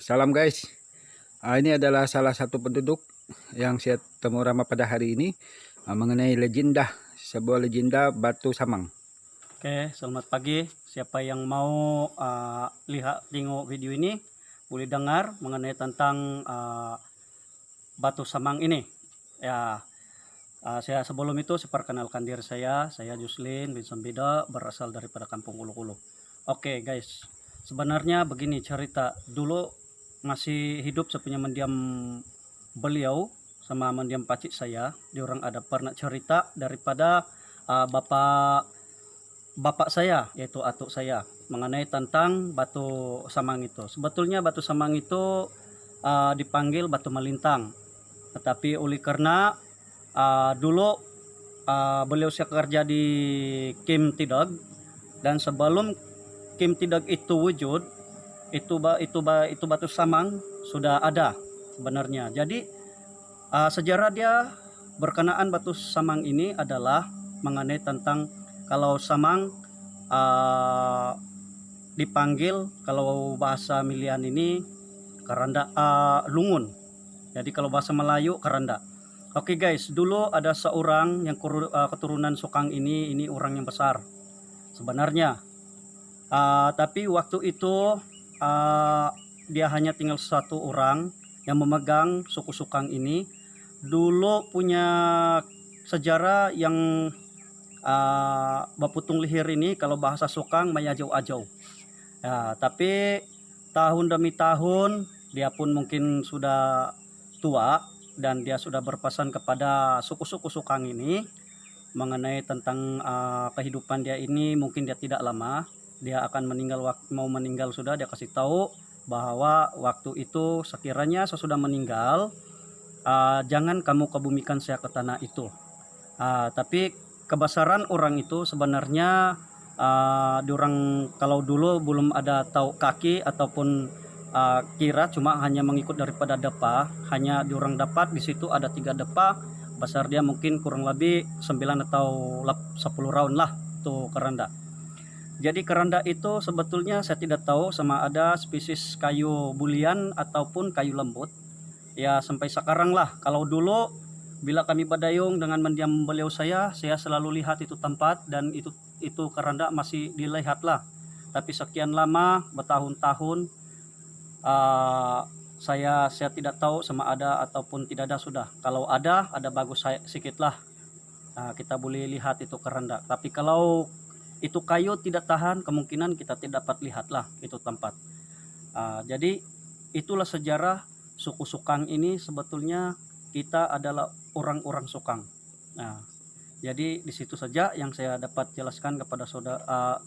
Salam guys. Ini adalah salah satu penduduk yang saya temu ramah pada hari ini mengenai legenda, sebuah legenda Batu Samang. Oke, selamat pagi. Siapa yang mau lihat tengok video ini boleh dengar mengenai tentang Batu Samang ini. Ya, saya sebelum itu saya perkenalkan diri saya. Saya Juslin bin Sambida, berasal daripada Kampung Ulu-Ulu. Oke guys, sebenarnya begini cerita. Dulu masih hidup sepunya mendiam beliau sama mendiam pacik saya. Diorang ada pernah cerita daripada bapak saya, yaitu atuk saya, mengenai tentang Batu Samang itu. Sebetulnya Batu Samang itu dipanggil Batu Melintang, tetapi oleh karena dulu beliau saya kerja di Kim Tidog, dan sebelum Kim Tidog itu wujud, itu Batu Samang sudah ada sebenarnya. Jadi sejarah dia berkenaan Batu Samang ini adalah mengenai tentang kalau Samang dipanggil, kalau bahasa Milian ini Karanda, Lungun. Jadi kalau bahasa Melayu Karanda. Oke guys, dulu ada seorang yang keturunan Sukang ini orang yang besar sebenarnya. Tapi waktu itu dia hanya tinggal satu orang yang memegang suku Sukang ini. Dulu punya sejarah yang Baputung Lihir ini, kalau bahasa Sukang mayajau-ajau. Tapi tahun demi tahun dia pun mungkin sudah tua dan dia sudah berpesan kepada suku-suku Sukang ini mengenai tentang kehidupan dia ini. Mungkin dia tidak lama, dia akan meninggal, mau meninggal sudah. Dia kasih tahu bahwa waktu itu sekiranya sesudah meninggal, jangan kamu kebumikan saya ke tanah itu. Tapi kebesaran orang itu sebenarnya diorang kalau dulu belum ada tahu kaki ataupun kira, cuma hanya mengikut daripada depa. Hanya diorang dapat di situ ada 3 depa, besar dia mungkin kurang lebih 9 atau 10 round lah itu keranda. Jadi keranda itu sebetulnya saya tidak tahu sama ada spesies kayu bulian ataupun kayu lembut. Ya sampai sekarang lah. Kalau dulu bila kami berdayung dengan mendiam beliau saya selalu lihat itu tempat, dan itu keranda masih dilihat lah. Tapi sekian lama, bertahun-tahun, saya tidak tahu sama ada ataupun tidak ada sudah. Kalau ada bagus sedikit lah. Kita boleh lihat itu keranda. Tapi kalau itu kayu tidak tahan, kemungkinan kita tidak dapat lihat lah itu tempat. Jadi itulah sejarah suku Sukang ini. Sebetulnya kita adalah orang-orang Sukang. Jadi di situ saja yang saya dapat jelaskan kepada saudara,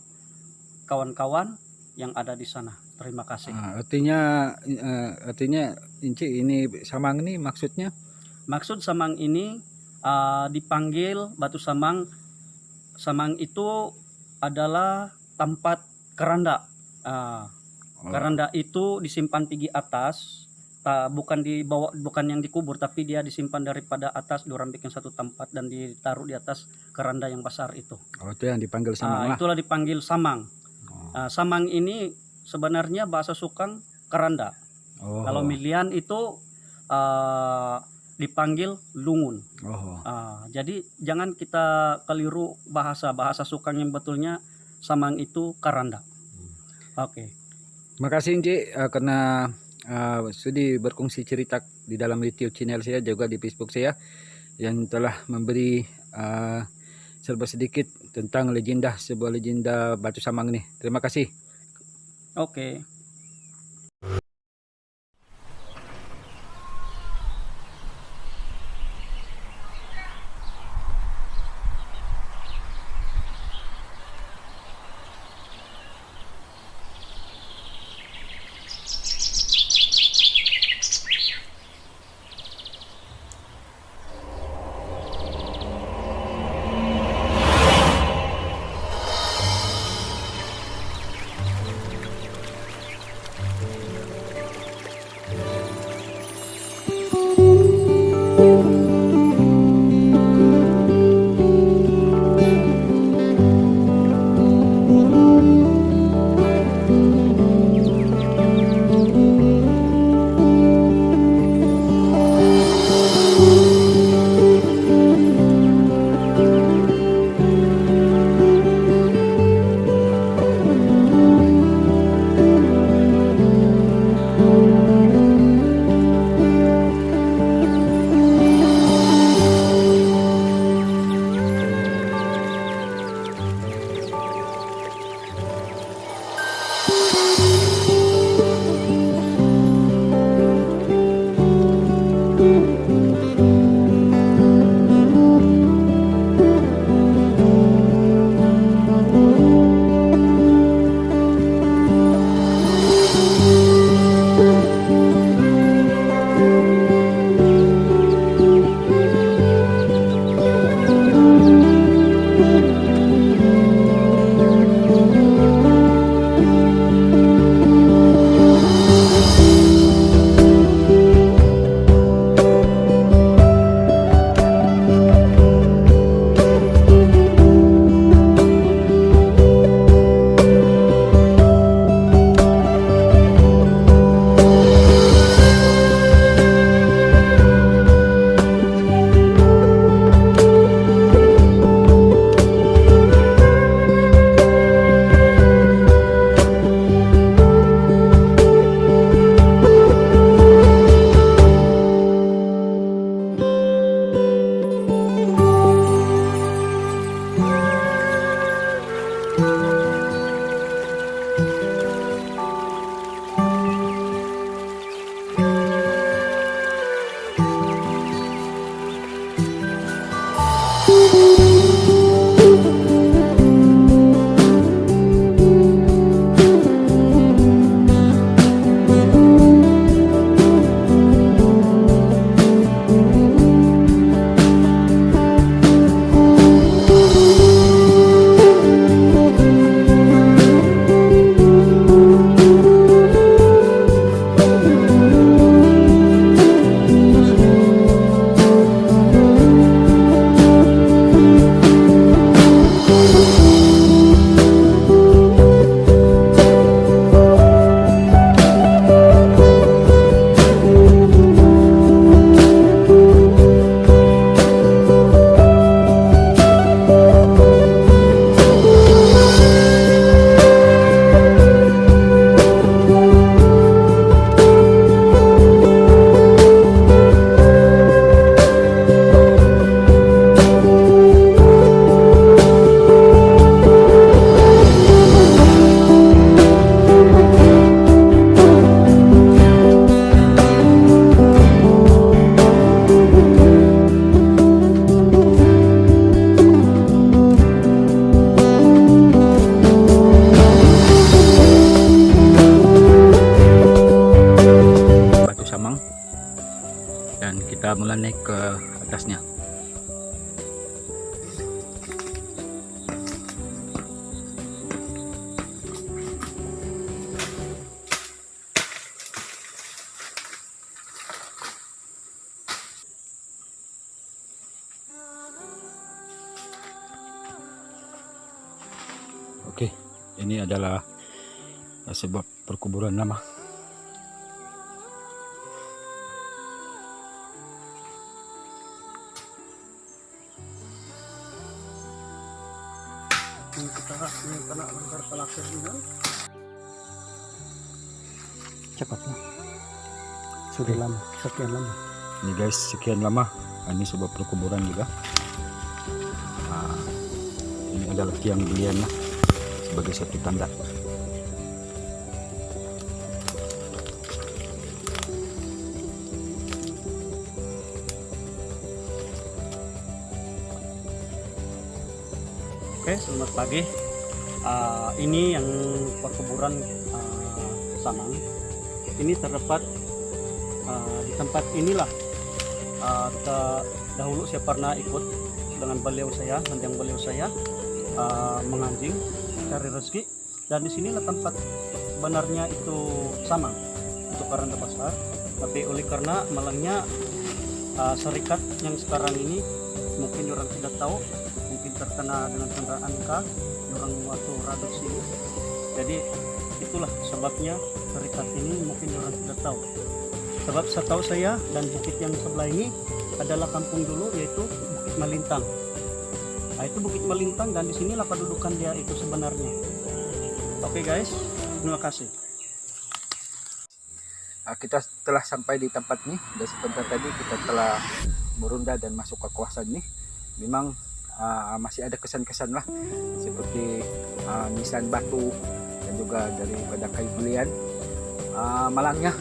kawan-kawan yang ada di sana. Terima kasih. Artinya Inci, ini Samang ini maksudnya? Maksud Samang ini dipanggil Batu Samang. Samang itu adalah tempat keranda. Keranda itu disimpan tinggi atas, bukan dibawa, bukan yang dikubur, tapi dia disimpan daripada atas. Diorang bikin satu tempat dan ditaruh di atas keranda yang besar itu. Itu yang dipanggil Samang lah. Itulah dipanggil Samang. Samang ini sebenarnya bahasa Sukang keranda. Kalau Milian itu dipanggil Lungun. Jadi jangan kita keliru bahasa Sukang, yang betulnya Samang itu keranda. Oke. Terima kasih Inci karena sudi berkongsi cerita di dalam YouTube channel saya, juga di Facebook saya, yang telah memberi serba sedikit tentang sebuah legenda Batu Samang ini. Terima kasih. Oke. kita mulai naik ke atasnya. Oke, ini adalah sebuah perkuburan lama. Cepatlah, sudah lama, sekian lama. Ini guys, sekian lama. Ini sebuah perkuburan juga. Ini adalah tiang belian lah, sebagai satu tanda. Oke, selamat pagi. Ini yang perkuburan Sanang. Ini terdapat di tempat inilah dahulu saya pernah ikut dengan beliau saya, mendiang beliau saya menganjing cari rezeki, dan di sinilah tempat sebenarnya itu Sanang untuk Karanda Besar. Tapi oleh karena malangnya serikat yang sekarang ini mungkin orang tidak tahu, mungkin terkena dengan kendaraan kah orang waktu reduksi. Jadi itulah sebabnya serikat ini mungkin orang tidak tahu. Sebab setahu saya dan bukit yang sebelah ini adalah kampung dulu, yaitu Bukit Melintang. Nah, itu Bukit Melintang, dan di sinilah kedudukan dia itu sebenarnya. Oke guys, terima kasih. kita telah sampai di tempat nih, dan sebentar tadi kita telah meronda dan masuk ke kawasan nih. Memang masih ada kesan-kesan lah seperti nisan batu dan juga daripada kayu belian. Malangnya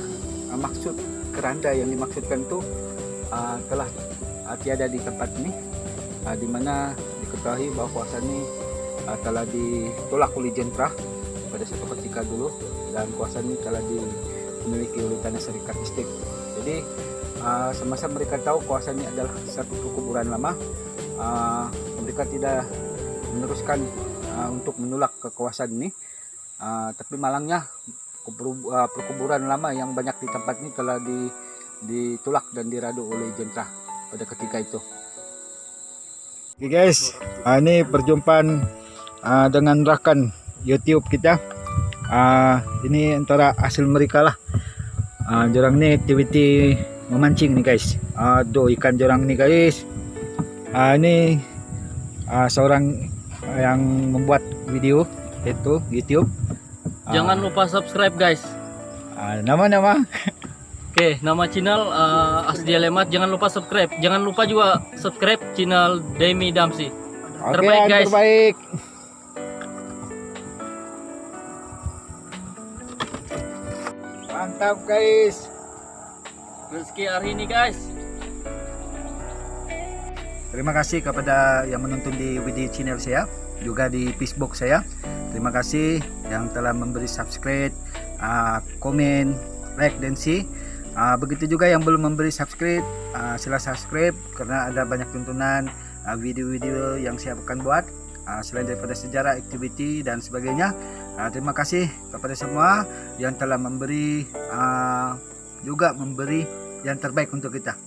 maksud keranda yang dimaksudkan tuh telah tiada di tempat ini, di mana diketahui bahwa kawasan ini telah ditolak oleh Jentra pada satu ketika dulu, dan kawasan ini telah dimiliki oleh Tanah Serikat Estate. Jadi semasa mereka tahu kawasan ini adalah satu perkuburan lama, mereka tidak meneruskan untuk menolak ke kawasan ini, tapi malangnya perkuburan lama yang banyak di tempat ini telah ditolak dan diradu oleh Jentra pada ketika itu. Oke guys, ini perjumpaan dengan rakan YouTube kita. Ini antara hasil mereka lah. Jorang ni aktiviti memancing nih guys. Do ikan jorang nih guys. Ini seorang yang membuat video itu YouTube. Jangan lupa subscribe guys. Nama-nama. Oke, nama channel Asdia Lemat. Jangan lupa subscribe. Jangan lupa juga subscribe channel Demi Damsi. Terbaik guys. Terbaik. Mantap guys. Rezeki hari ini guys. Terima kasih kepada yang menonton di video channel saya, juga di Facebook saya. Terima kasih yang telah memberi subscribe, komen, like dan share. Begitu juga yang belum memberi subscribe, sila subscribe karena ada banyak tontonan video-video yang saya akan buat selain daripada sejarah, aktiviti dan sebagainya. Terima kasih kepada semua yang telah memberi juga memberi yang terbaik untuk kita.